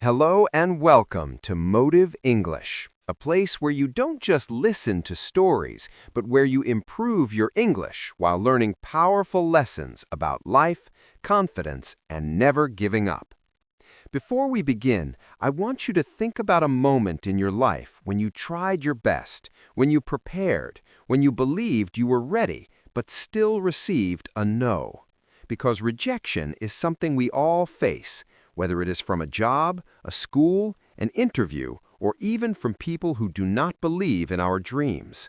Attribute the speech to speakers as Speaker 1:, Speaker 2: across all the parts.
Speaker 1: Hello and welcome to Motive English, a place where you don't just listen to stories, but where you improve your English while learning powerful lessons about life, confidence, and never giving up. Before we begin, I want you to think about a moment in your life when you tried your best, when you prepared, when you believed you were ready, but still received a no. Because rejection is something we all face, whether it is from a job, a school, an interview, or even from people who do not believe in our dreams.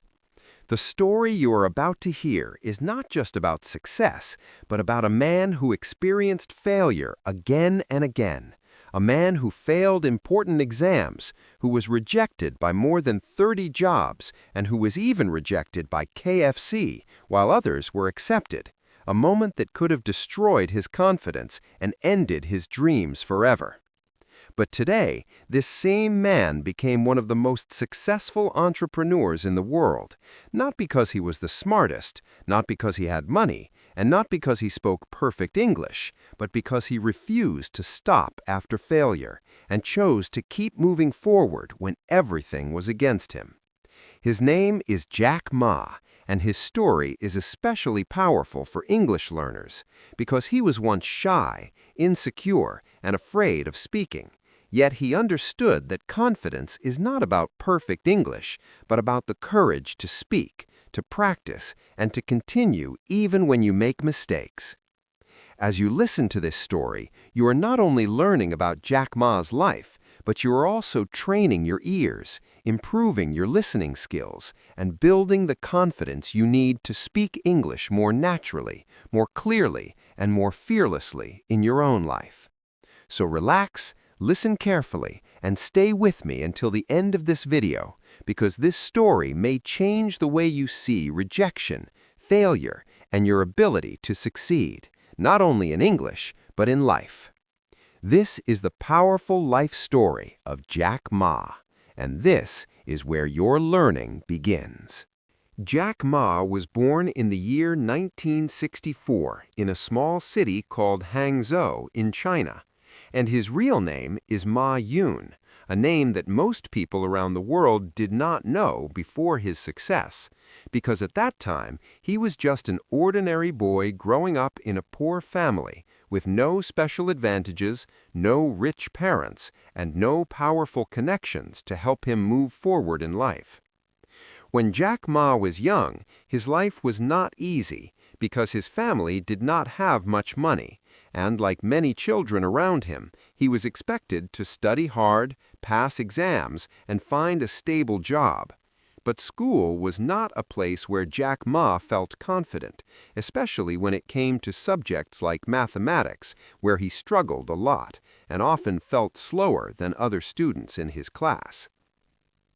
Speaker 1: The story you are about to hear is not just about success, but about a man who experienced failure again and again, a man who failed important exams, who was rejected by more than 30 jobs, and who was even rejected by KFC while others were accepted. A moment that could have destroyed his confidence and ended his dreams forever. But today, this same man became one of the most successful entrepreneurs in the world, not because he was the smartest, not because he had money, and not because he spoke perfect English, but because he refused to stop after failure and chose to keep moving forward when everything was against him. His name is Jack Ma, and his story is especially powerful for English learners because he was once shy, insecure, and afraid of speaking. Yet he understood that confidence is not about perfect English, but about the courage to speak, to practice, and to continue even when you make mistakes. As you listen to this story, you are not only learning about Jack Ma's life, but you are also training your ears, improving your listening skills, and building the confidence you need to speak English more naturally, more clearly, and more fearlessly in your own life. So relax, listen carefully, and stay with me until the end of this video, because this story may change the way you see rejection, failure, and your ability to succeed, not only in English, but in life. This is the powerful life story of Jack Ma, and this is where your learning begins. Jack Ma was born in the year 1964 in a small city called Hangzhou in China, and his real name is Ma Yun, a name that most people around the world did not know before his success, because at that time he was just an ordinary boy growing up in a poor family with no special advantages, no rich parents, and no powerful connections to help him move forward in life. When Jack Ma was young, his life was not easy because his family did not have much money, and like many children around him, he was expected to study hard, pass exams, and find a stable job. But school was not a place where Jack Ma felt confident, especially when it came to subjects like mathematics, where he struggled a lot and often felt slower than other students in his class.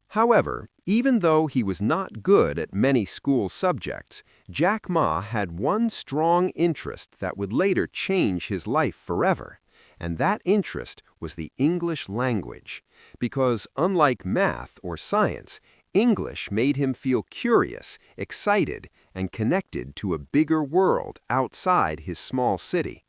Speaker 1: However, even though he was not good at many school subjects, Jack Ma had one strong interest that would later change his life forever, and that interest was the English language, because unlike math or science, English made him feel curious, excited, and connected to a bigger world outside his small city.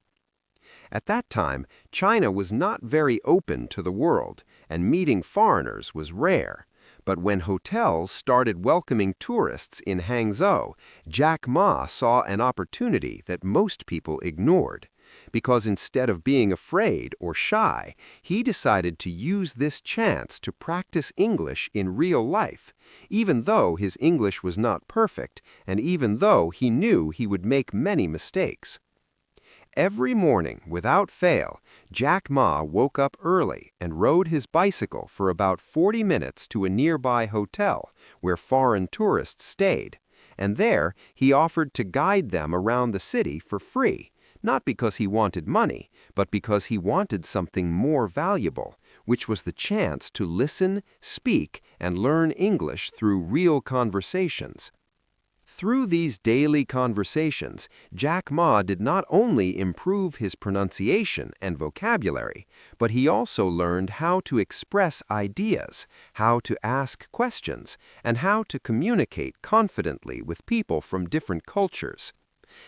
Speaker 1: At that time, China was not very open to the world, and meeting foreigners was rare. But when hotels started welcoming tourists in Hangzhou, Jack Ma saw an opportunity that most people ignored. Because instead of being afraid or shy, he decided to use this chance to practice English in real life, even though his English was not perfect, and even though he knew he would make many mistakes. Every morning, without fail, Jack Ma woke up early and rode his bicycle for about 40 minutes to a nearby hotel where foreign tourists stayed, and there he offered to guide them around the city for free, not because he wanted money, but because he wanted something more valuable, which was the chance to listen, speak, and learn English through real conversations. Through these daily conversations, Jack Ma did not only improve his pronunciation and vocabulary, but he also learned how to express ideas, how to ask questions, and how to communicate confidently with people from different cultures.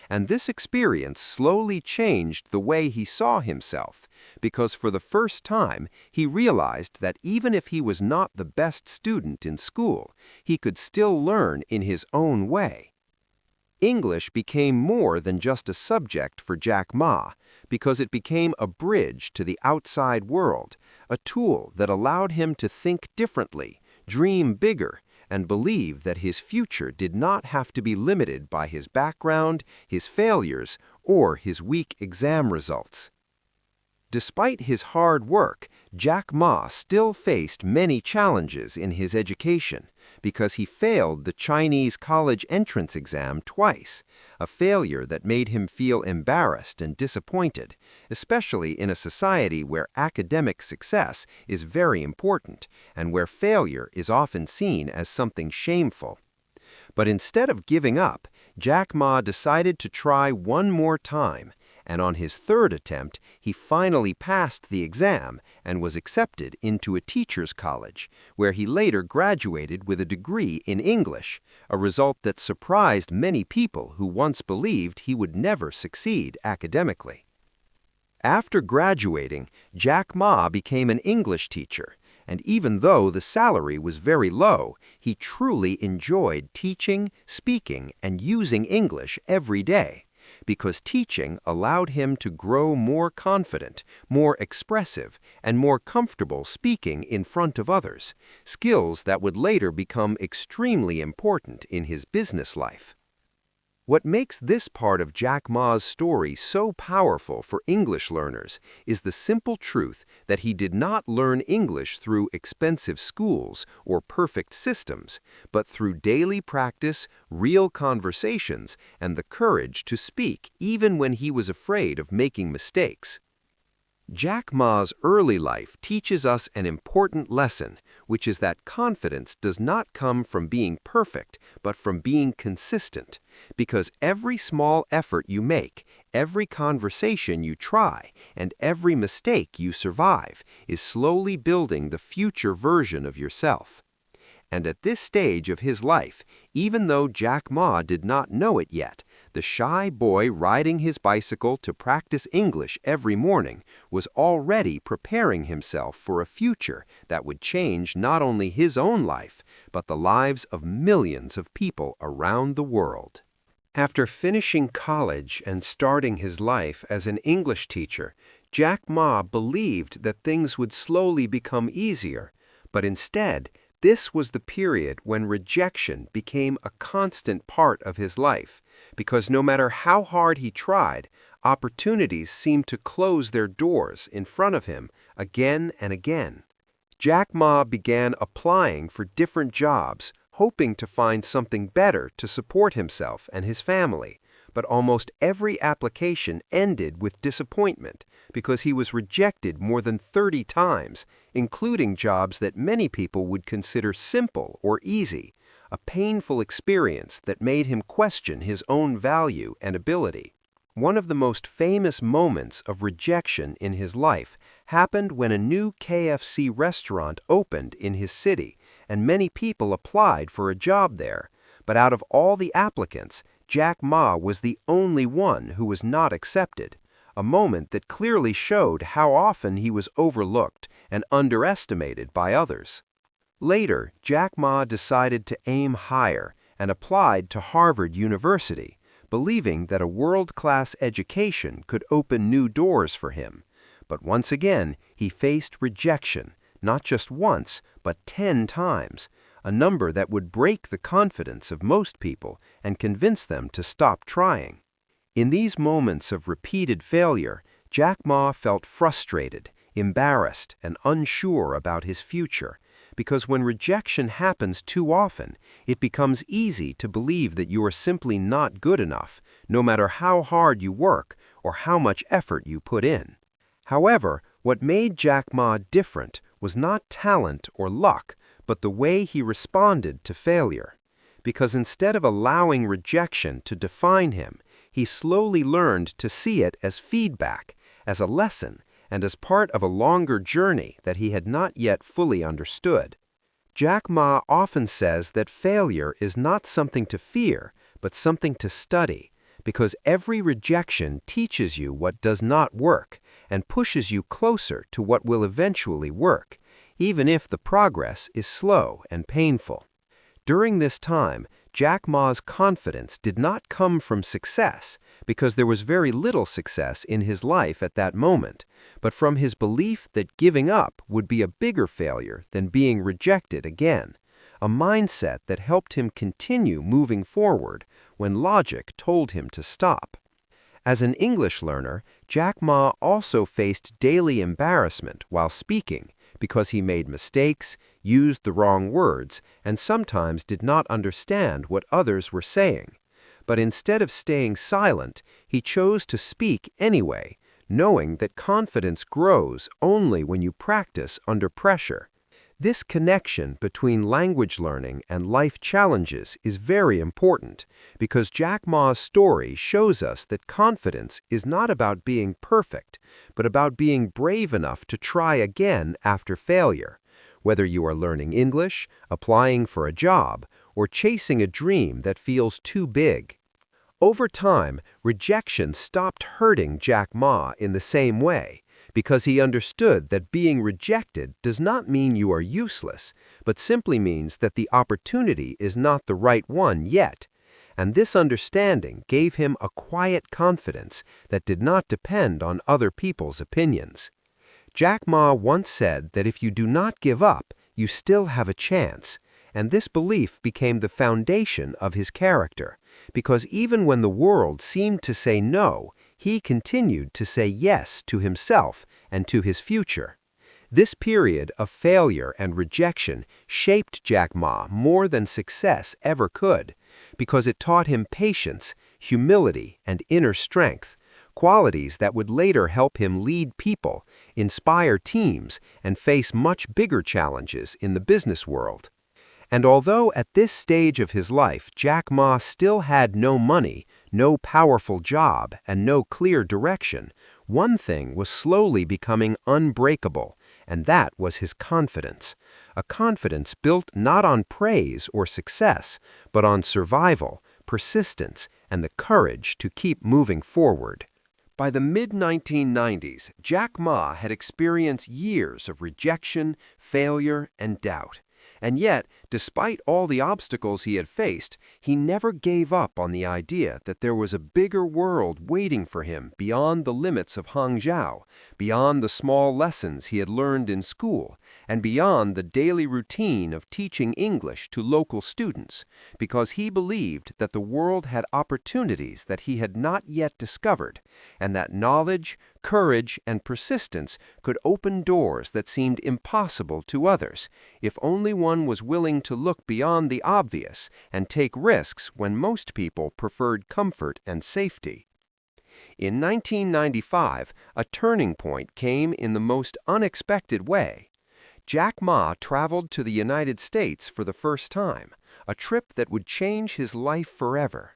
Speaker 1: and this experience slowly changed the way he saw himself, because for the first time he realized that even if he was not the best student in school, he could still learn in his own way. English became more than just a subject for Jack Ma, because it became a bridge to the outside world, a tool that allowed him to think differently, dream bigger, and believe that his future did not have to be limited by his background, his failures, or his weak exam results. Despite his hard work, Jack Ma still faced many challenges in his education because he failed the Chinese college entrance exam twice, a failure that made him feel embarrassed and disappointed, especially in a society where academic success is very important and where failure is often seen as something shameful. But instead of giving up, Jack Ma decided to try one more time, and on his third attempt, he finally passed the exam and was accepted into a teacher's college, where he later graduated with a degree in English, a result that surprised many people who once believed he would never succeed academically. After graduating, Jack Ma became an English teacher, and even though the salary was very low, he truly enjoyed teaching, speaking, and using English every day, because teaching allowed him to grow more confident, more expressive, and more comfortable speaking in front of others, skills that would later become extremely important in his business life. What makes this part of Jack Ma's story so powerful for English learners is the simple truth that he did not learn English through expensive schools or perfect systems, but through daily practice, real conversations, and the courage to speak even when he was afraid of making mistakes. Jack Ma's early life teaches us an important lesson, which is that confidence does not come from being perfect, but from being consistent, because every small effort you make, every conversation you try, and every mistake you survive is slowly building the future version of yourself. And at this stage of his life, even though Jack Ma did not know it yet, the shy boy riding his bicycle to practice English every morning was already preparing himself for a future that would change not only his own life, but the lives of millions of people around the world. After finishing college and starting his life as an English teacher, Jack Ma believed that things would slowly become easier, but instead, this was the period when rejection became a constant part of his life, because no matter how hard he tried, opportunities seemed to close their doors in front of him again and again. Jack Ma began applying for different jobs, hoping to find something better to support himself and his family, but almost every application ended with disappointment because he was rejected more than 30 times, including jobs that many people would consider simple or easy, a painful experience that made him question his own value and ability. One of the most famous moments of rejection in his life happened when a new KFC restaurant opened in his city, and many people applied for a job there, but out of all the applicants, Jack Ma was the only one who was not accepted, a moment that clearly showed how often he was overlooked and underestimated by others. Later, Jack Ma decided to aim higher and applied to Harvard University, believing that a world-class education could open new doors for him. But once again, he faced rejection, not just once, but 10 times, a number that would break the confidence of most people and convince them to stop trying. In these moments of repeated failure, Jack Ma felt frustrated, embarrassed, and unsure about his future, because when rejection happens too often, it becomes easy to believe that you are simply not good enough, no matter how hard you work or how much effort you put in. However, what made Jack Ma different was not talent or luck, but the way he responded to failure. Because instead of allowing rejection to define him, he slowly learned to see it as feedback, as a lesson, and as part of a longer journey that he had not yet fully understood. Jack Ma often says that failure is not something to fear, but something to study, because every rejection teaches you what does not work and pushes you closer to what will eventually work, even if the progress is slow and painful. During this time, Jack Ma's confidence did not come from success, because there was very little success in his life at that moment, but from his belief that giving up would be a bigger failure than being rejected again, a mindset that helped him continue moving forward when logic told him to stop. As an English learner, Jack Ma also faced daily embarrassment while speaking because he made mistakes, used the wrong words, and sometimes did not understand what others were saying. But instead of staying silent, he chose to speak anyway, knowing that confidence grows only when you practice under pressure. This connection between language learning and life challenges is very important because Jack Ma's story shows us that confidence is not about being perfect, but about being brave enough to try again after failure, whether you are learning English, applying for a job, or chasing a dream that feels too big. Over time, rejection stopped hurting Jack Ma in the same way, because he understood that being rejected does not mean you are useless, but simply means that the opportunity is not the right one yet. And this understanding gave him a quiet confidence that did not depend on other people's opinions. Jack Ma once said that if you do not give up, you still have a chance, and this belief became the foundation of his character, because even when the world seemed to say no, he continued to say yes to himself and to his future. This period of failure and rejection shaped Jack Ma more than success ever could, because it taught him patience, humility, and inner strength, qualities that would later help him lead people, inspire teams, and face much bigger challenges in the business world. And although at this stage of his life Jack Ma still had no money, no powerful job, and no clear direction, one thing was slowly becoming unbreakable, and that was his confidence. A confidence built not on praise or success, but on survival, persistence, and the courage to keep moving forward. By the mid-1990s, Jack Ma had experienced years of rejection, failure, and doubt. And yet, despite all the obstacles he had faced, he never gave up on the idea that there was a bigger world waiting for him beyond the limits of Hangzhou, beyond the small lessons he had learned in school, and beyond the daily routine of teaching English to local students, because he believed that the world had opportunities that he had not yet discovered, and that knowledge, courage, and persistence could open doors that seemed impossible to others, if only one was willing to look beyond the obvious and take risks when most people preferred comfort and safety. In 1995, a turning point came in the most unexpected way. Jack Ma traveled to the United States for the first time, a trip that would change his life forever.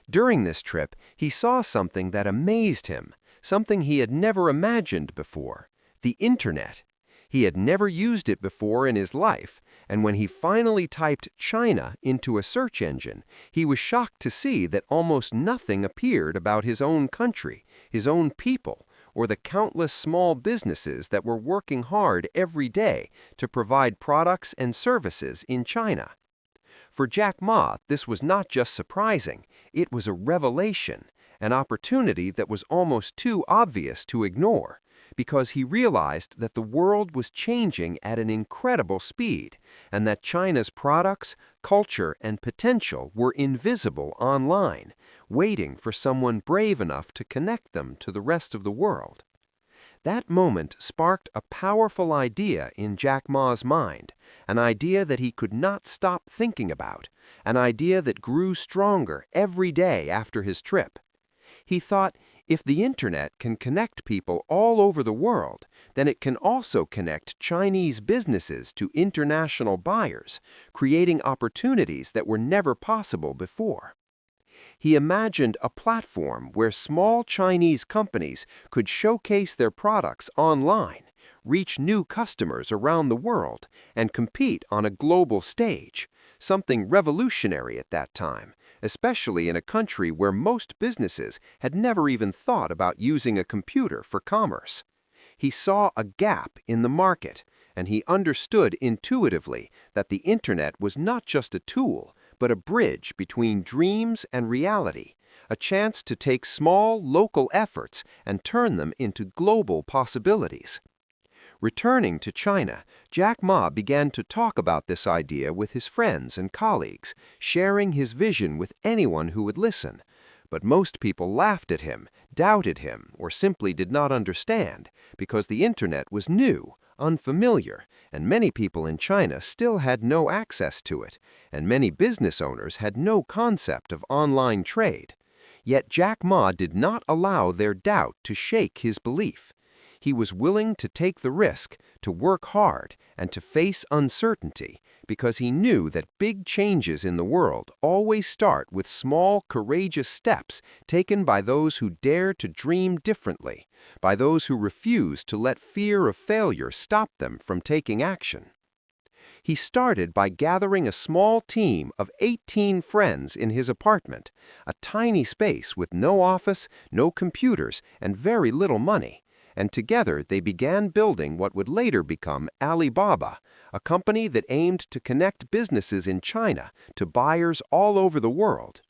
Speaker 1: During this trip, he saw something that amazed him, something he had never imagined before: the Internet. He had never used it before in his life, and when he finally typed China into a search engine, he was shocked to see that almost nothing appeared about his own country, his own people, or the countless small businesses that were working hard every day to provide products and services in China. For Jack Ma, this was not just surprising, it was a revelation, an opportunity that was almost too obvious to ignore, because he realized that the world was changing at an incredible speed, and that China's products, culture, and potential were invisible online, waiting for someone brave enough to connect them to the rest of the world. That moment sparked a powerful idea in Jack Ma's mind, an idea that he could not stop thinking about, an idea that grew stronger every day after his trip. He thought, if the Internet can connect people all over the world, then it can also connect Chinese businesses to international buyers, creating opportunities that were never possible before. He imagined a platform where small Chinese companies could showcase their products online, reach new customers around the world, and compete on a global stage, something revolutionary at that time, especially in a country where most businesses had never even thought about using a computer for commerce. He saw a gap in the market, and he understood intuitively that the internet was not just a tool, but a bridge between dreams and reality, a chance to take small local efforts and turn them into global possibilities. Returning to China, Jack Ma began to talk about this idea with his friends and colleagues, sharing his vision with anyone who would listen. But most people laughed at him, doubted him, or simply did not understand, because the internet was new, unfamiliar, and many people in China still had no access to it, and many business owners had no concept of online trade. Yet Jack Ma did not allow their doubt to shake his belief. He was willing to take the risk, to work hard, and to face uncertainty, because he knew that big changes in the world always start with small, courageous steps taken by those who dare to dream differently, by those who refuse to let fear of failure stop them from taking action. He started by gathering a small team of 18 friends in his apartment, a tiny space with no office, no computers, and very little money. And together they began building what would later become Alibaba, a company that aimed to connect businesses in China to buyers all over the world.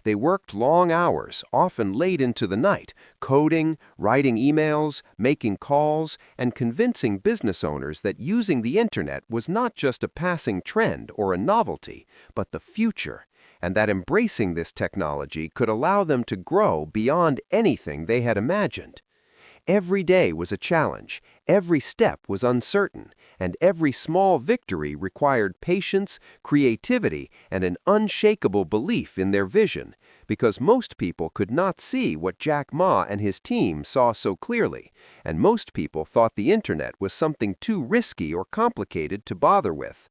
Speaker 1: They worked long hours, often late into the night, coding, writing emails, making calls, and convincing business owners that using the internet was not just a passing trend or a novelty, but the future, and that embracing this technology could allow them to grow beyond anything they had imagined. Every day was a challenge, every step was uncertain, and every small victory required patience, creativity, and an unshakable belief in their vision, because most people could not see what Jack Ma and his team saw so clearly, and most people thought the internet was something too risky or complicated to bother with.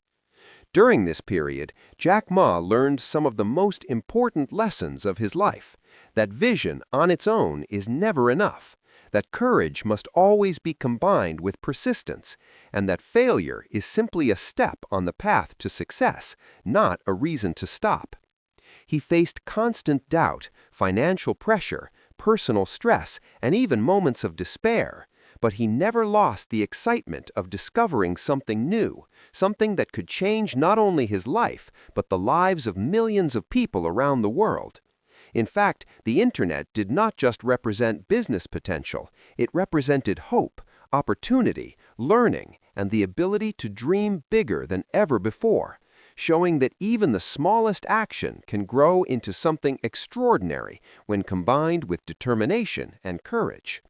Speaker 1: During this period, Jack Ma learned some of the most important lessons of his life, that vision on its own is never enough, that courage must always be combined with persistence, and that failure is simply a step on the path to success, not a reason to stop. He faced constant doubt, financial pressure, personal stress, and even moments of despair, but he never lost the excitement of discovering something new, something that could change not only his life, but the lives of millions of people around the world. In fact, the internet did not just represent business potential, it represented hope, opportunity, learning, and the ability to dream bigger than ever before, showing that even the smallest action can grow into something extraordinary when combined with determination and courage.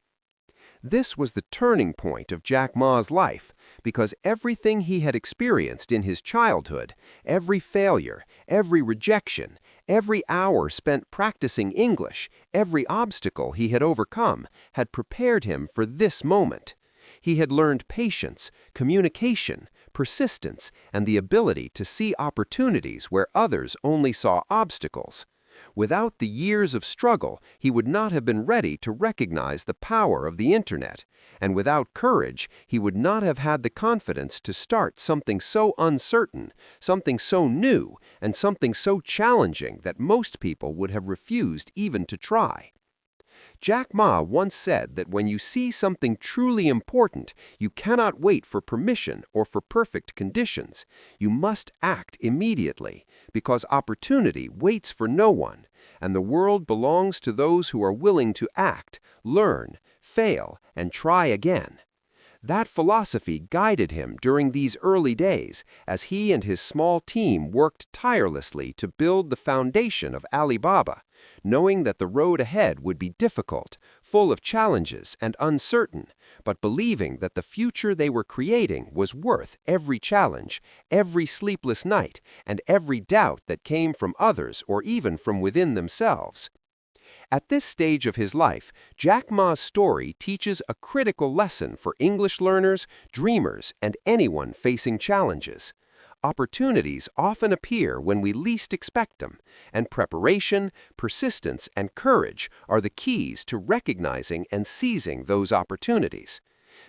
Speaker 1: This was the turning point of Jack Ma's life, because everything he had experienced in his childhood, every failure, every rejection, every hour spent practicing English, every obstacle he had overcome, had prepared him for this moment. He had learned patience, communication, persistence, and the ability to see opportunities where others only saw obstacles. Without the years of struggle, he would not have been ready to recognize the power of the internet, and without courage, he would not have had the confidence to start something so uncertain, something so new, and something so challenging that most people would have refused even to try. Jack Ma once said that when you see something truly important, you cannot wait for permission or for perfect conditions. You must act immediately, because opportunity waits for no one, and the world belongs to those who are willing to act, learn, fail, and try again. That philosophy guided him during these early days as he and his small team worked tirelessly to build the foundation of Alibaba, knowing that the road ahead would be difficult, full of challenges and uncertain, but believing that the future they were creating was worth every challenge, every sleepless night, and every doubt that came from others or even from within themselves. At this stage of his life, Jack Ma's story teaches a critical lesson for English learners, dreamers, and anyone facing challenges. Opportunities often appear when we least expect them, and preparation, persistence, and courage are the keys to recognizing and seizing those opportunities.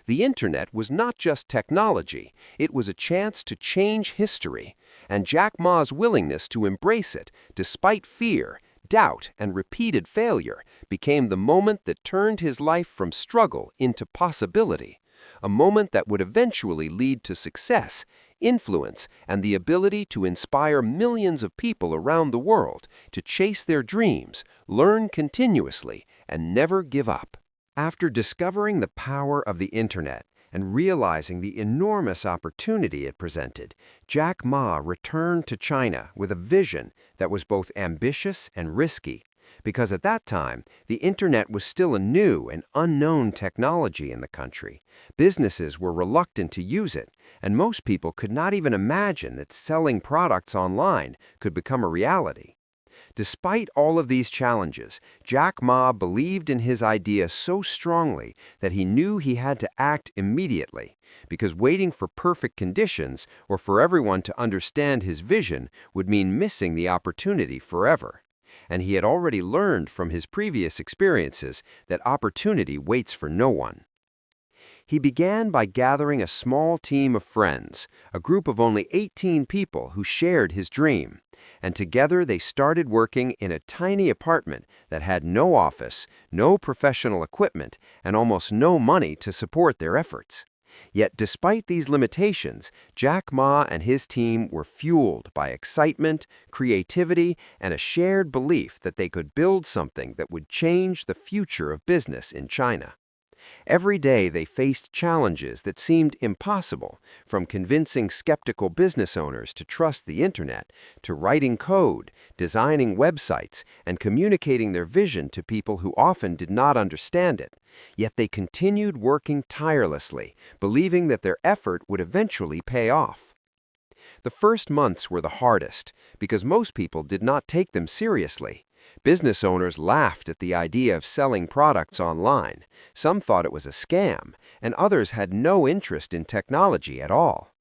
Speaker 1: The internet was not just technology, it was a chance to change history, and Jack Ma's willingness to embrace it, despite fear, doubt, and repeated failure, became the moment that turned his life from struggle into possibility, a moment that would eventually lead to success, influence, and the ability to inspire millions of people around the world to chase their dreams, learn continuously, and never give up. After discovering the power of the internet and realizing the enormous opportunity it presented, Jack Ma returned to China with a vision that was both ambitious and risky, because at that time, the internet was still a new and unknown technology in the country. Businesses were reluctant to use it, and most people could not even imagine that selling products online could become a reality. Despite all of these challenges, Jack Ma believed in his idea so strongly that he knew he had to act immediately, because waiting for perfect conditions or for everyone to understand his vision would mean missing the opportunity forever. And he had already learned from his previous experiences that opportunity waits for no one. He began by gathering a small team of friends, a group of only 18 people who shared his dream, and together they started working in a tiny apartment that had no office, no professional equipment, and almost no money to support their efforts. Yet despite these limitations, Jack Ma and his team were fueled by excitement, creativity, and a shared belief that they could build something that would change the future of business in China. Every day they faced challenges that seemed impossible, from convincing skeptical business owners to trust the internet, to writing code, designing websites, and communicating their vision to people who often did not understand it. Yet they continued working tirelessly, believing that their effort would eventually pay off. The first months were the hardest, because most people did not take them seriously. Business owners laughed at the idea of selling products online. Some thought it was a scam, and others had no interest in technology at all.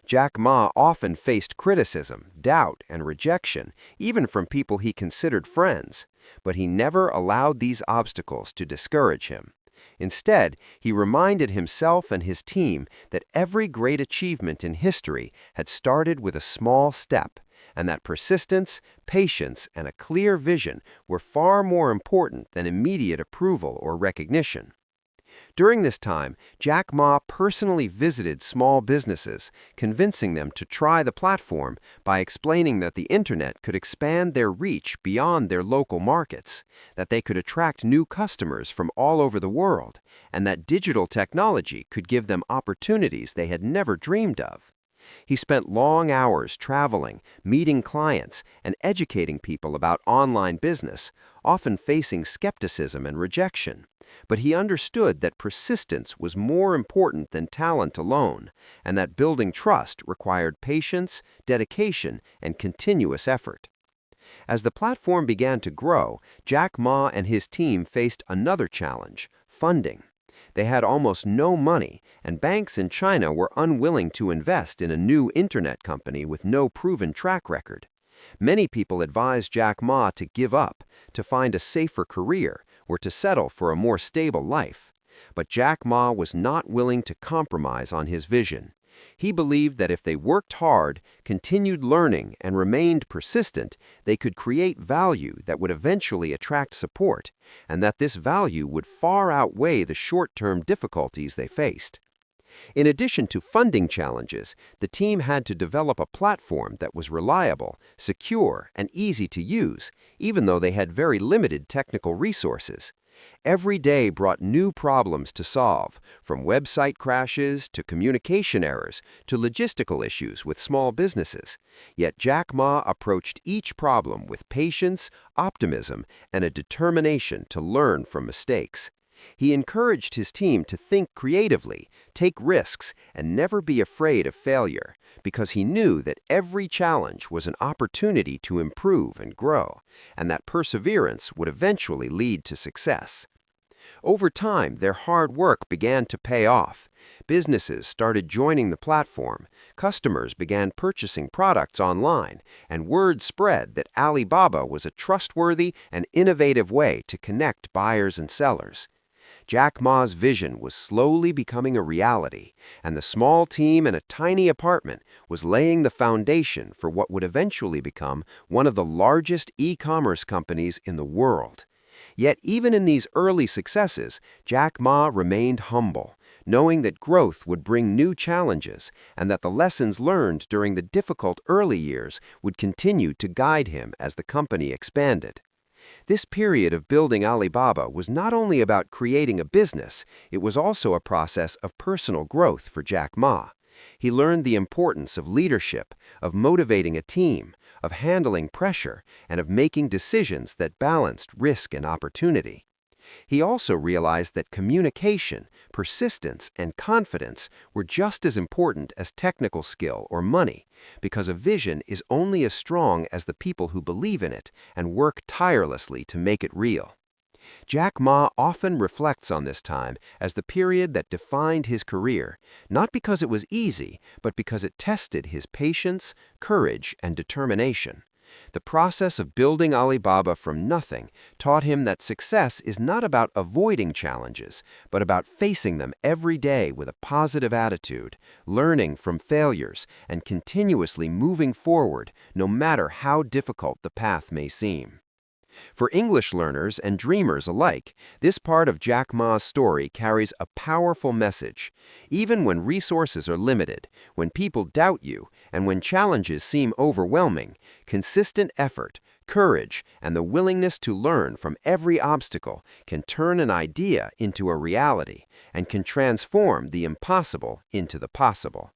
Speaker 1: Jack Ma often faced criticism, doubt, and rejection, even from people he considered friends, but he never allowed these obstacles to discourage him. Instead, he reminded himself and his team that every great achievement in history had started with a small step, and that persistence, patience, and a clear vision were far more important than immediate approval or recognition. During this time, Jack Ma personally visited small businesses, convincing them to try the platform by explaining that the internet could expand their reach beyond their local markets, that they could attract new customers from all over the world, and that digital technology could give them opportunities they had never dreamed of. He spent long hours traveling, meeting clients, and educating people about online business, often facing skepticism and rejection. But he understood that persistence was more important than talent alone, and that building trust required patience, dedication, and continuous effort. As the platform began to grow, Jack Ma and his team faced another challenge: funding. They had almost no money, and banks in China were unwilling to invest in a new internet company with no proven track record. Many people advised Jack Ma to give up, to find a safer career, or to settle for a more stable life. But Jack Ma was not willing to compromise on his vision. He believed that if they worked hard, continued learning, and remained persistent, they could create value that would eventually attract support, and that this value would far outweigh the short-term difficulties they faced. In addition to funding challenges, the team had to develop a platform that was reliable, secure, and easy to use, even though they had very limited technical resources. Every day brought new problems to solve, from website crashes to communication errors to logistical issues with small businesses. Yet Jack Ma approached each problem with patience, optimism, and a determination to learn from mistakes. He encouraged his team to think creatively, take risks, and never be afraid of failure, because he knew that every challenge was an opportunity to improve and grow, and that perseverance would eventually lead to success. Over time, their hard work began to pay off. Businesses started joining the platform, customers began purchasing products online, and word spread that Alibaba was a trustworthy and innovative way to connect buyers and sellers. Jack Ma's vision was slowly becoming a reality, and the small team in a tiny apartment was laying the foundation for what would eventually become one of the largest e-commerce companies in the world. Yet even in these early successes, Jack Ma remained humble, knowing that growth would bring new challenges and that the lessons learned during the difficult early years would continue to guide him as the company expanded. This period of building Alibaba was not only about creating a business, it was also a process of personal growth for Jack Ma. He learned the importance of leadership, of motivating a team, of handling pressure, and of making decisions that balanced risk and opportunity. He also realized that communication, persistence, and confidence were just as important as technical skill or money, because a vision is only as strong as the people who believe in it and work tirelessly to make it real. Jack Ma often reflects on this time as the period that defined his career, not because it was easy, but because it tested his patience, courage, and determination. The process of building Alibaba from nothing taught him that success is not about avoiding challenges, but about facing them every day with a positive attitude, learning from failures, and continuously moving forward, no matter how difficult the path may seem. For English learners and dreamers alike, this part of Jack Ma's story carries a powerful message. Even when resources are limited, when people doubt you, and when challenges seem overwhelming, consistent effort, courage, and the willingness to learn from every obstacle can turn an idea into a reality and can transform the impossible into the possible.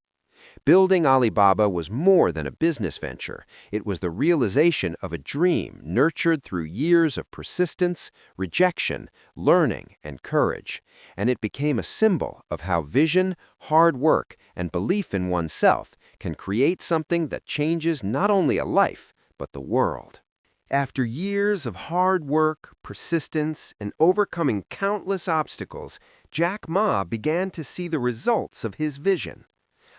Speaker 1: Building Alibaba was more than a business venture. It was the realization of a dream nurtured through years of persistence, rejection, learning, and courage. And it became a symbol of how vision, hard work, and belief in oneself can create something that changes not only a life, but the world. After years of hard work, persistence, and overcoming countless obstacles, Jack Ma began to see the results of his vision.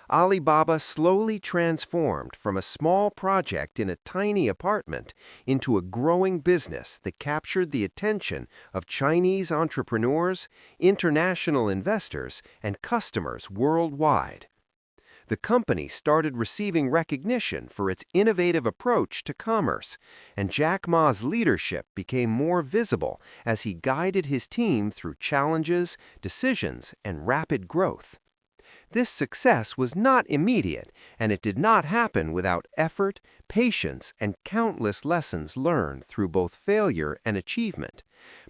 Speaker 1: Alibaba slowly transformed from a small project in a tiny apartment into a growing business that captured the attention of Chinese entrepreneurs, international investors, and customers worldwide. The company started receiving recognition for its innovative approach to commerce, and Jack Ma's leadership became more visible as he guided his team through challenges, decisions, and rapid growth. This success was not immediate, and it did not happen without effort, patience, and countless lessons learned through both failure and achievement.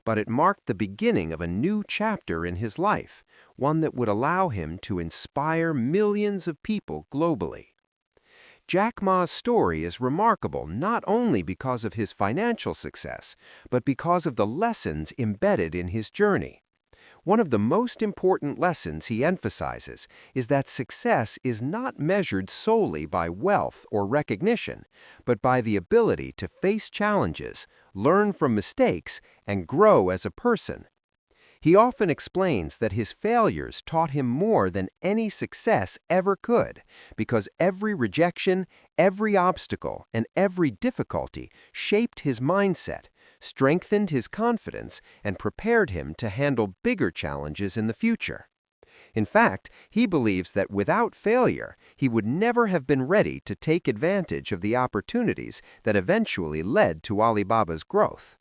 Speaker 1: But it marked the beginning of a new chapter in his life, one that would allow him to inspire millions of people globally. Jack Ma's story is remarkable not only because of his financial success, but because of the lessons embedded in his journey. One of the most important lessons he emphasizes is that success is not measured solely by wealth or recognition, but by the ability to face challenges, learn from mistakes, and grow as a person. He often explains that his failures taught him more than any success ever could, because every rejection, every obstacle, and every difficulty shaped his mindset, strengthened his confidence, and prepared him to handle bigger challenges in the future. In fact, he believes that without failure, he would never have been ready to take advantage of the opportunities that eventually led to Alibaba's growth.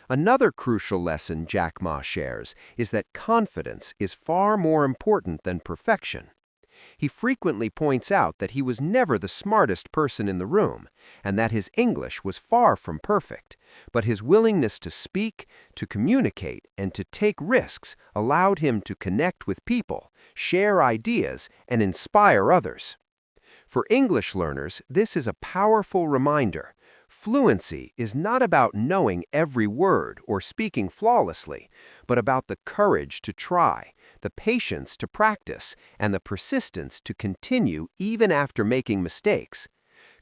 Speaker 1: Another crucial lesson Jack Ma shares is that confidence is far more important than perfection. He frequently points out that he was never the smartest person in the room, and that his English was far from perfect, but his willingness to speak, to communicate, and to take risks allowed him to connect with people, share ideas, and inspire others. For English learners, this is a powerful reminder. Fluency is not about knowing every word or speaking flawlessly, but about the courage to try, the patience to practice, and the persistence to continue even after making mistakes.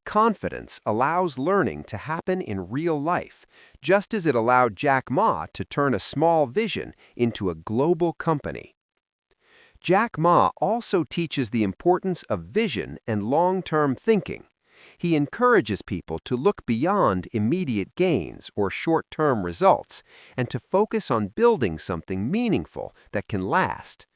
Speaker 1: Confidence allows learning to happen in real life, just as it allowed Jack Ma to turn a small vision into a global company. Jack Ma also teaches the importance of vision and long-term thinking. He encourages people to look beyond immediate gains or short-term results and to focus on building something meaningful that can last.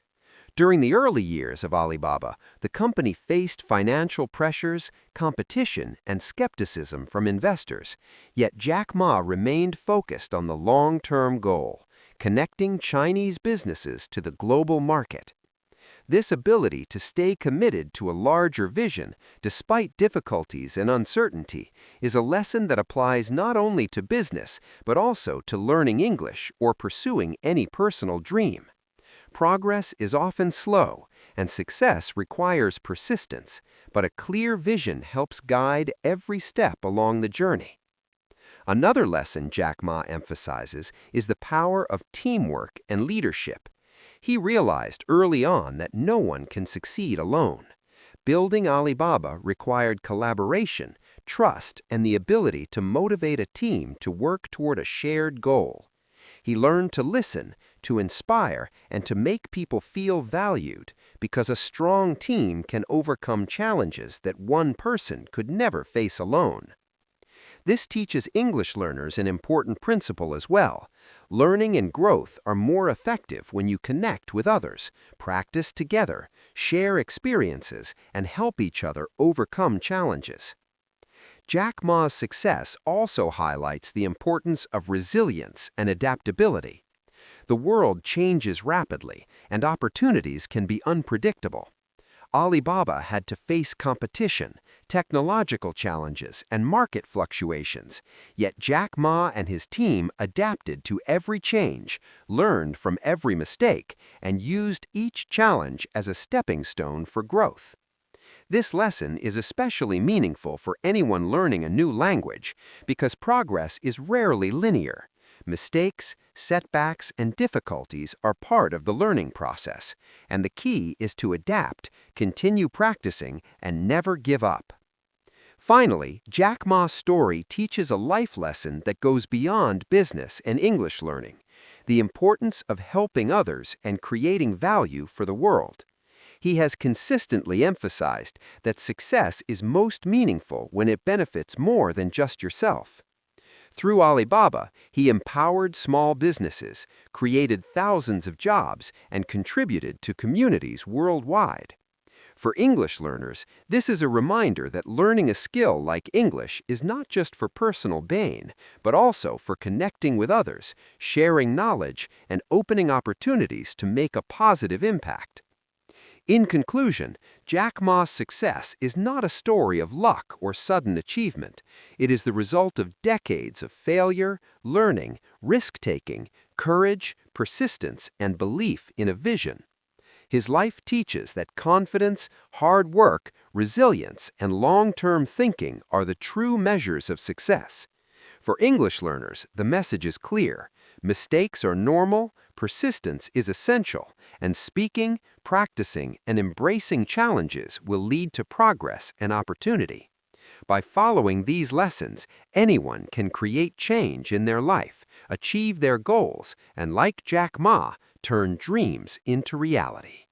Speaker 1: During the early years of Alibaba, the company faced financial pressures, competition, and skepticism from investors, yet Jack Ma remained focused on the long-term goal, connecting Chinese businesses to the global market. This ability to stay committed to a larger vision, despite difficulties and uncertainty, is a lesson that applies not only to business, but also to learning English or pursuing any personal dream. Progress is often slow, and success requires persistence, but a clear vision helps guide every step along the journey. Another lesson Jack Ma emphasizes is the power of teamwork and leadership. He realized early on that no one can succeed alone. Building Alibaba required collaboration, trust, and the ability to motivate a team to work toward a shared goal. He learned to listen, to inspire, and to make people feel valued, because a strong team can overcome challenges that one person could never face alone. This teaches English learners an important principle as well. Learning and growth are more effective when you connect with others, practice together, share experiences, and help each other overcome challenges. Jack Ma's success also highlights the importance of resilience and adaptability. The world changes rapidly, and opportunities can be unpredictable. Alibaba had to face competition, technological challenges, and market fluctuations, yet Jack Ma and his team adapted to every change, learned from every mistake, and used each challenge as a stepping stone for growth. This lesson is especially meaningful for anyone learning a new language because progress is rarely linear. Mistakes, setbacks, and difficulties are part of the learning process, and the key is to adapt, continue practicing, and never give up. Finally, Jack Ma's story teaches a life lesson that goes beyond business and English learning: the importance of helping others and creating value for the world. He has consistently emphasized that success is most meaningful when it benefits more than just yourself. Through Alibaba, he empowered small businesses, created thousands of jobs, and contributed to communities worldwide. For English learners, this is a reminder that learning a skill like English is not just for personal gain, but also for connecting with others, sharing knowledge, and opening opportunities to make a positive impact. In conclusion, Jack Ma's success is not a story of luck or sudden achievement. It is the result of decades of failure, learning, risk-taking, courage, persistence, and belief in a vision. His life teaches that confidence, hard work, resilience, and long-term thinking are the true measures of success. For English learners, the message is clear. Mistakes are normal, persistence is essential, and speaking, practicing, and embracing challenges will lead to progress and opportunity. By following these lessons, anyone can create change in their life, achieve their goals, and like Jack Ma, turn dreams into reality.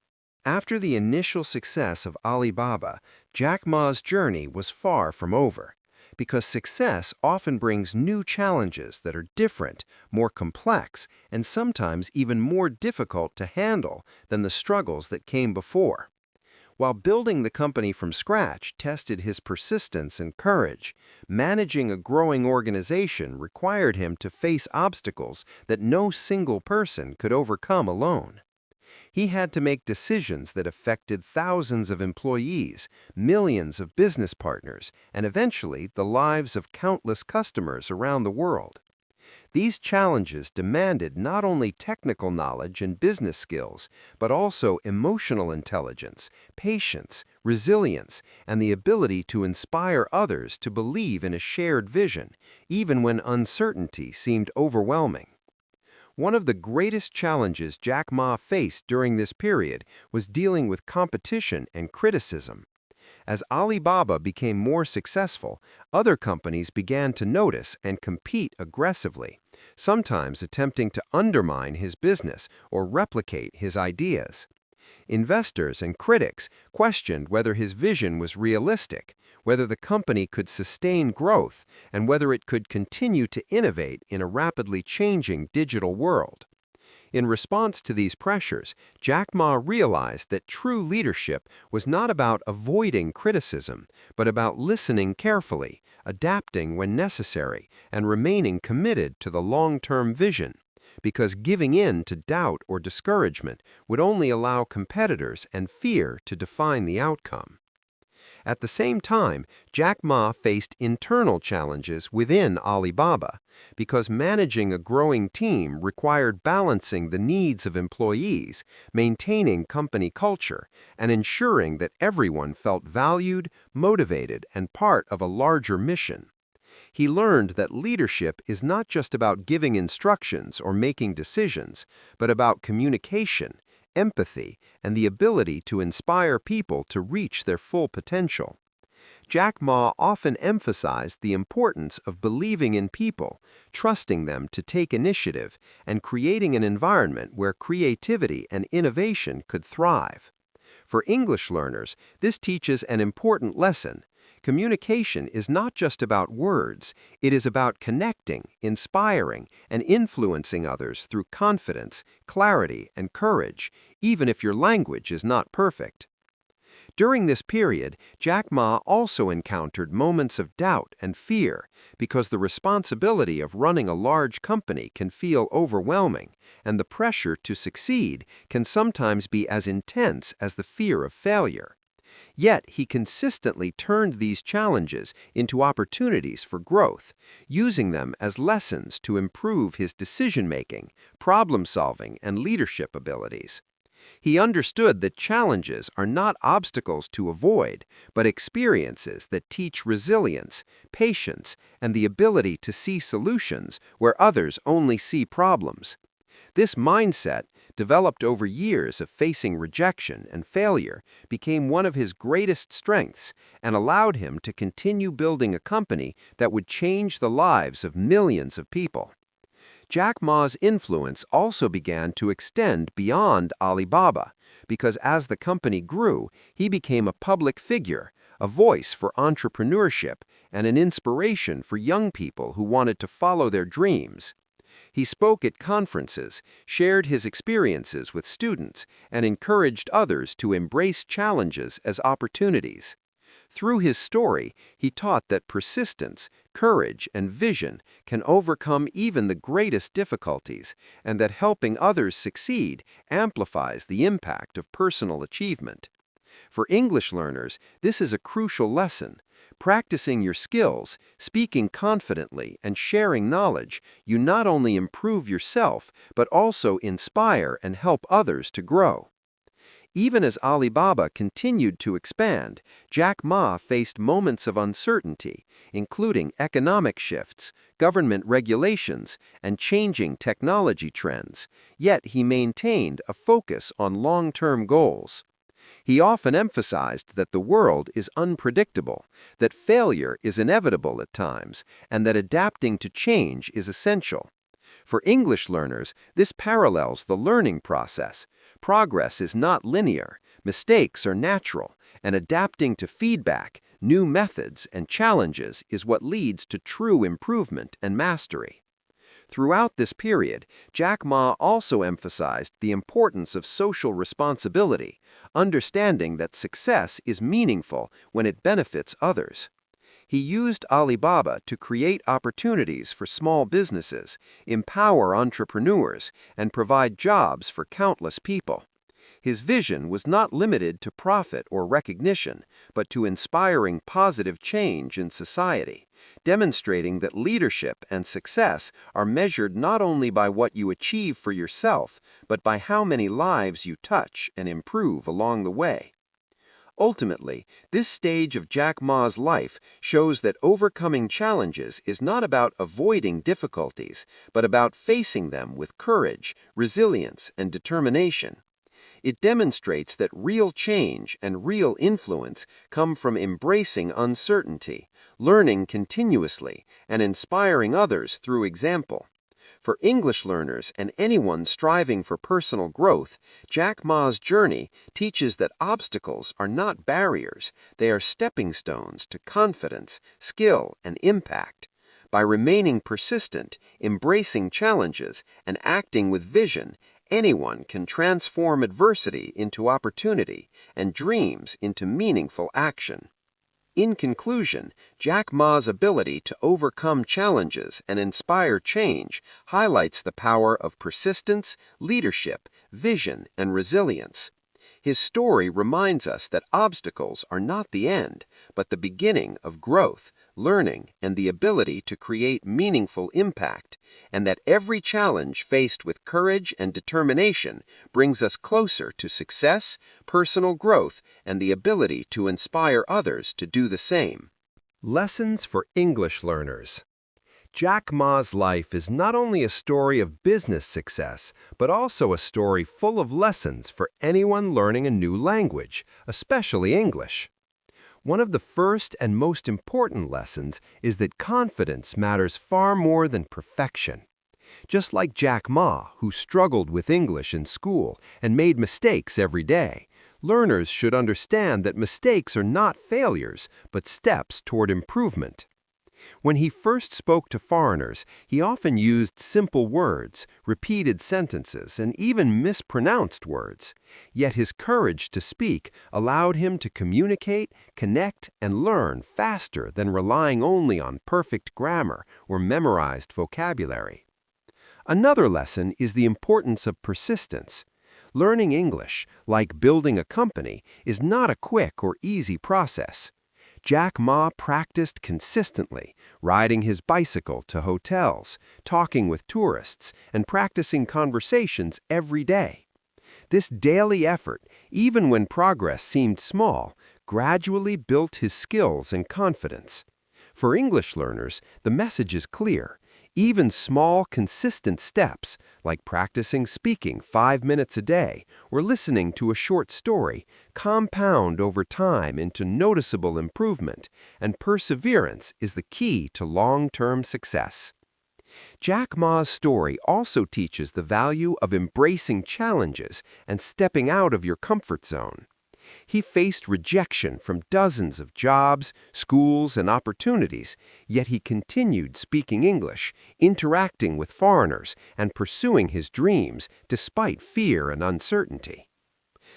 Speaker 1: After the initial success of Alibaba, Jack Ma's journey was far from over, because success often brings new challenges that are different, more complex, and sometimes even more difficult to handle than the struggles that came before. While building the company from scratch tested his persistence and courage, managing a growing organization required him to face obstacles that no single person could overcome alone. He had to make decisions that affected thousands of employees, millions of business partners, and eventually the lives of countless customers around the world. These challenges demanded not only technical knowledge and business skills, but also emotional intelligence, patience, resilience, and the ability to inspire others to believe in a shared vision, even when uncertainty seemed overwhelming. One of the greatest challenges Jack Ma faced during this period was dealing with competition and criticism. As Alibaba became more successful, other companies began to notice and compete aggressively, sometimes attempting to undermine his business or replicate his ideas. Investors and critics questioned whether his vision was realistic, whether the company could sustain growth, and whether it could continue to innovate in a rapidly changing digital world. In response to these pressures, Jack Ma realized that true leadership was not about avoiding criticism, but about listening carefully, adapting when necessary, and remaining committed to the long-term vision. Because giving in to doubt or discouragement would only allow competitors and fear to define the outcome. At the same time, Jack Ma faced internal challenges within Alibaba because managing a growing team required balancing the needs of employees, maintaining company culture, and ensuring that everyone felt valued, motivated, and part of a larger mission. He learned that leadership is not just about giving instructions or making decisions, but about communication, empathy, and the ability to inspire people to reach their full potential. Jack Ma often emphasized the importance of believing in people, trusting them to take initiative, and creating an environment where creativity and innovation could thrive. For English learners, this teaches an important lesson. Communication is not just about words, it is about connecting, inspiring, and influencing others through confidence, clarity, and courage, even if your language is not perfect. During this period, Jack Ma also encountered moments of doubt and fear because the responsibility of running a large company can feel overwhelming, and the pressure to succeed can sometimes be as intense as the fear of failure. Yet he consistently turned these challenges into opportunities for growth, using them as lessons to improve his decision-making, problem-solving, and leadership abilities. He understood that challenges are not obstacles to avoid, but experiences that teach resilience, patience, and the ability to see solutions where others only see problems. This mindset, developed over years of facing rejection and failure, became one of his greatest strengths and allowed him to continue building a company that would change the lives of millions of people. Jack Ma's influence also began to extend beyond Alibaba because as the company grew, he became a public figure, a voice for entrepreneurship, and an inspiration for young people who wanted to follow their dreams. He spoke at conferences, shared his experiences with students, and encouraged others to embrace challenges as opportunities. Through his story, he taught that persistence, courage, and vision can overcome even the greatest difficulties, and that helping others succeed amplifies the impact of personal achievement. For English learners, this is a crucial lesson. Practicing your skills, speaking confidently, and sharing knowledge, you not only improve yourself, but also inspire and help others to grow. Even as Alibaba continued to expand, Jack Ma faced moments of uncertainty, including economic shifts, government regulations, and changing technology trends, yet he maintained a focus on long-term goals. He often emphasized that the world is unpredictable, that failure is inevitable at times, and that adapting to change is essential. For English learners, this parallels the learning process. Progress is not linear, mistakes are natural, and adapting to feedback, new methods, and challenges is what leads to true improvement and mastery. Throughout this period, Jack Ma also emphasized the importance of social responsibility, understanding that success is meaningful when it benefits others. He used Alibaba to create opportunities for small businesses, empower entrepreneurs, and provide jobs for countless people. His vision was not limited to profit or recognition, but to inspiring positive change in society, demonstrating that leadership and success are measured not only by what you achieve for yourself, but by how many lives you touch and improve along the way. Ultimately, this stage of Jack Ma's life shows that overcoming challenges is not about avoiding difficulties, but about facing them with courage, resilience, and determination. It demonstrates that real change and real influence come from embracing uncertainty, learning continuously, and inspiring others through example. For English learners and anyone striving for personal growth, Jack Ma's journey teaches that obstacles are not barriers, they are stepping stones to confidence, skill, and impact. By remaining persistent, embracing challenges, and acting with vision, anyone can transform adversity into opportunity and dreams into meaningful action. In conclusion, Jack Ma's ability to overcome challenges and inspire change highlights the power of persistence, leadership, vision, and resilience. His story reminds us that obstacles are not the end, but the beginning of growth, learning, and the ability to create meaningful impact, and that every challenge faced with courage and determination brings us closer to success, personal growth, and the ability to inspire others to do the same. Lessons for English learners. Jack Ma's life is not only a story of business success, but also a story full of lessons for anyone learning a new language, especially English. One of the first and most important lessons is that confidence matters far more than perfection. Just like Jack Ma, who struggled with English in school and made mistakes every day, learners should understand that mistakes are not failures, but steps toward improvement. When he first spoke to foreigners, he often used simple words, repeated sentences, and even mispronounced words. Yet his courage to speak allowed him to communicate, connect, and learn faster than relying only on perfect grammar or memorized vocabulary. Another lesson is the importance of persistence. Learning English, like building a company, is not a quick or easy process. Jack Ma practiced consistently, riding his bicycle to hotels, talking with tourists, and practicing conversations every day. This daily effort, even when progress seemed small, gradually built his skills and confidence. For English learners, the message is clear. Even small, consistent steps, like practicing speaking 5 minutes a day or listening to a short story, compound over time into noticeable improvement, and perseverance is the key to long-term success. Jack Ma's story also teaches the value of embracing challenges and stepping out of your comfort zone. He faced rejection from dozens of jobs, schools, and opportunities, yet he continued speaking English, interacting with foreigners, and pursuing his dreams despite fear and uncertainty.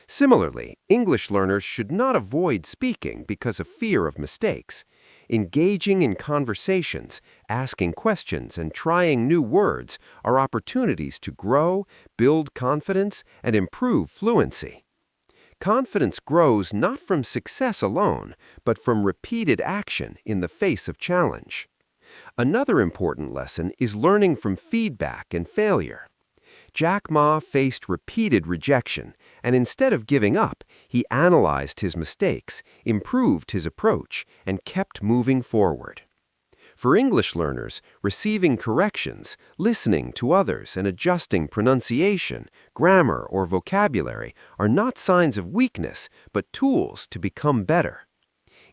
Speaker 1: Similarly, English learners should not avoid speaking because of fear of mistakes. Engaging in conversations, asking questions, and trying new words are opportunities to grow, build confidence, and improve fluency. Confidence grows not from success alone, but from repeated action in the face of challenge. Another important lesson is learning from feedback and failure. Jack Ma faced repeated rejection, and instead of giving up, he analyzed his mistakes, improved his approach, and kept moving forward. For English learners, receiving corrections, listening to others, and adjusting pronunciation, grammar, or vocabulary are not signs of weakness, but tools to become better.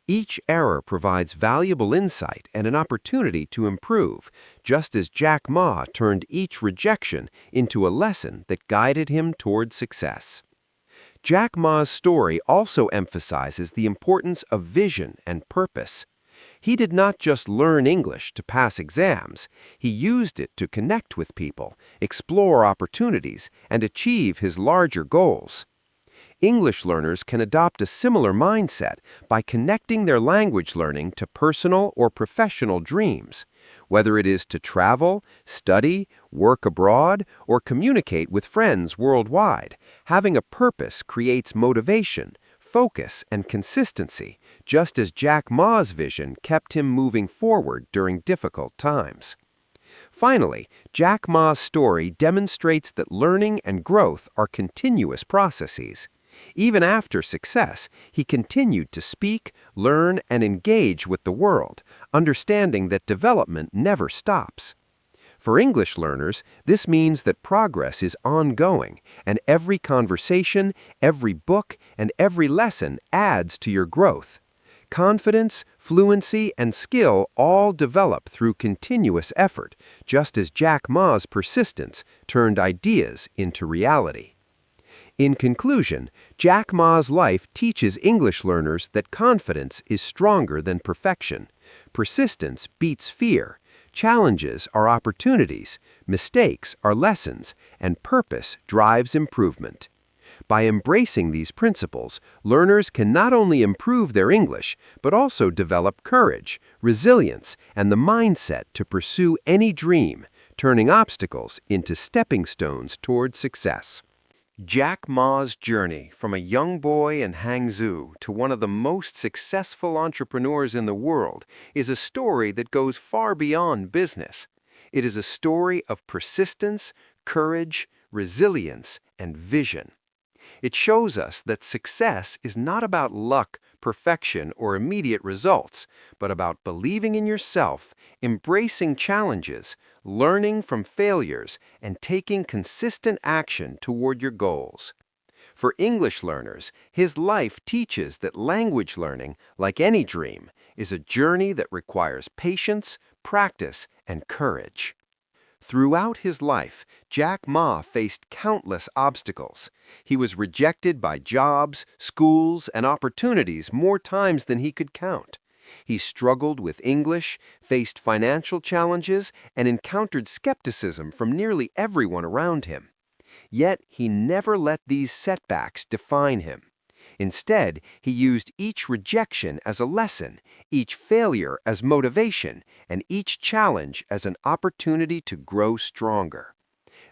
Speaker 1: Each error provides valuable insight and an opportunity to improve, just as Jack Ma turned each rejection into a lesson that guided him toward success. Jack Ma's story also emphasizes the importance of vision and purpose. He did not just learn English to pass exams, he used it to connect with people, explore opportunities, and achieve his larger goals. English learners can adopt a similar mindset by connecting their language learning to personal or professional dreams. Whether it is to travel, study, work abroad, or communicate with friends worldwide, having a purpose creates motivation, focus, and consistency, just as Jack Ma's vision kept him moving forward during difficult times. Finally, Jack Ma's story demonstrates that learning and growth are continuous processes. Even after success, he continued to speak, learn, and engage with the world, understanding that development never stops. For English learners, this means that progress is ongoing, and every conversation, every book, and every lesson adds to your growth. Confidence, fluency, and skill all develop through continuous effort, just as Jack Ma's persistence turned ideas into reality. In conclusion, Jack Ma's life teaches English learners that confidence is stronger than perfection. Persistence beats fear. Challenges are opportunities, mistakes are lessons, and purpose drives improvement. By embracing these principles, learners can not only improve their English, but also develop courage, resilience, and the mindset to pursue any dream, turning obstacles into stepping stones toward success. Jack Ma's journey from a young boy in Hangzhou to one of the most successful entrepreneurs in the world is a story that goes far beyond business. It is a story of persistence, courage, resilience, and vision. It shows us that success is not about luck, perfection, or immediate results, but about believing in yourself, embracing challenges, learning from failures, and taking consistent action toward your goals. For English learners, his life teaches that language learning, like any dream, is a journey that requires patience, practice, and courage. Throughout his life, Jack Ma faced countless obstacles. He was rejected by jobs, schools, and opportunities more times than he could count. He struggled with English, faced financial challenges, and encountered skepticism from nearly everyone around him. Yet he never let these setbacks define him. Instead, he used each rejection as a lesson, each failure as motivation, and each challenge as an opportunity to grow stronger.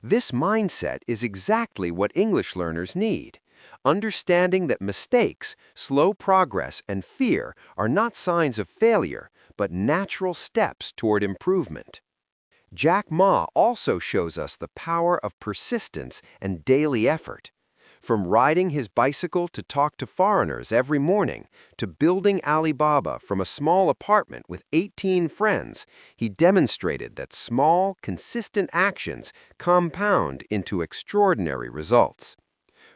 Speaker 1: This mindset is exactly what English learners need. Understanding that mistakes, slow progress, and fear are not signs of failure, but natural steps toward improvement. Jack Ma also shows us the power of persistence and daily effort. From riding his bicycle to talk to foreigners every morning, to building Alibaba from a small apartment with 18 friends, he demonstrated that small, consistent actions compound into extraordinary results.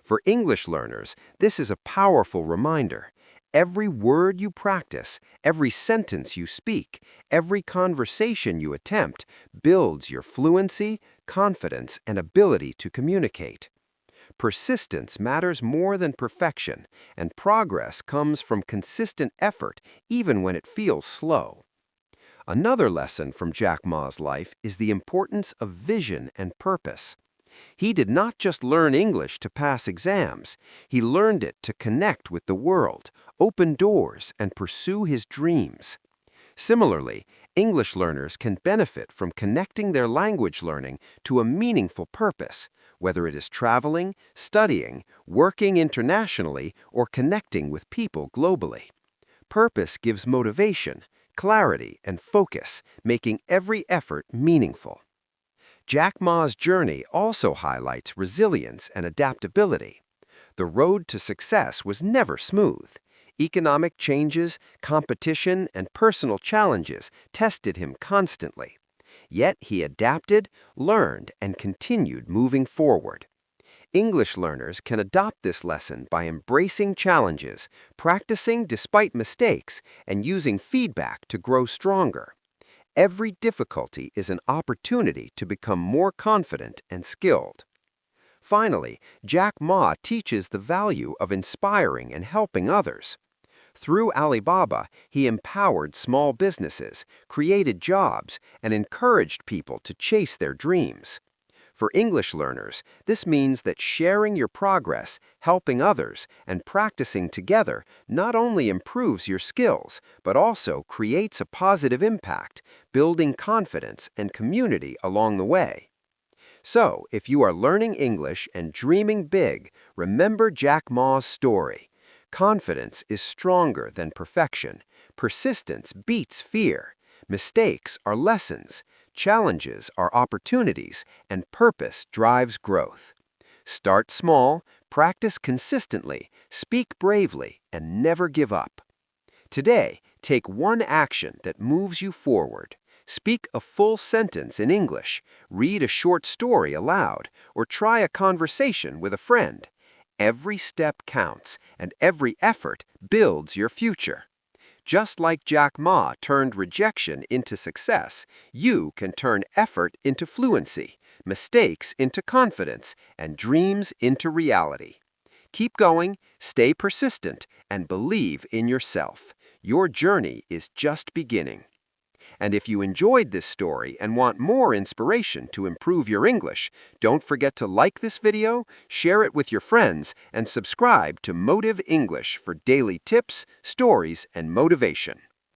Speaker 1: For English learners, this is a powerful reminder. Every word you practice, every sentence you speak, every conversation you attempt builds your fluency, confidence, and ability to communicate. Persistence matters more than perfection, and progress comes from consistent effort even when it feels slow. Another lesson from Jack Ma's life is the importance of vision and purpose. He did not just learn English to pass exams, he learned it to connect with the world, open doors, and pursue his dreams. Similarly, English learners can benefit from connecting their language learning to a meaningful purpose, whether it is traveling, studying, working internationally, or connecting with people globally. Purpose gives motivation, clarity, and focus, making every effort meaningful. Jack Ma's journey also highlights resilience and adaptability. The road to success was never smooth. Economic changes, competition, and personal challenges tested him constantly. Yet he adapted, learned, and continued moving forward. English learners can adopt this lesson by embracing challenges, practicing despite mistakes, and using feedback to grow stronger. Every difficulty is an opportunity to become more confident and skilled. Finally, Jack Ma teaches the value of inspiring and helping others. Through Alibaba, he empowered small businesses, created jobs, and encouraged people to chase their dreams. For English learners, this means that sharing your progress, helping others, and practicing together not only improves your skills, but also creates a positive impact, building confidence and community along the way. So, if you are learning English and dreaming big, remember Jack Ma's story. Confidence is stronger than perfection. Persistence beats fear. Mistakes are lessons. Challenges are opportunities, and purpose drives growth. Start small, practice consistently, speak bravely, and never give up. Today, take one action that moves you forward. Speak a full sentence in English, read a short story aloud, or try a conversation with a friend. Every step counts, and every effort builds your future. Just like Jack Ma turned rejection into success, you can turn effort into fluency, mistakes into confidence, and dreams into reality. Keep going, stay persistent, and believe in yourself. Your journey is just beginning. And if you enjoyed this story and want more inspiration to improve your English, don't forget to like this video, share it with your friends, and subscribe to Motive English for daily tips, stories, and motivation.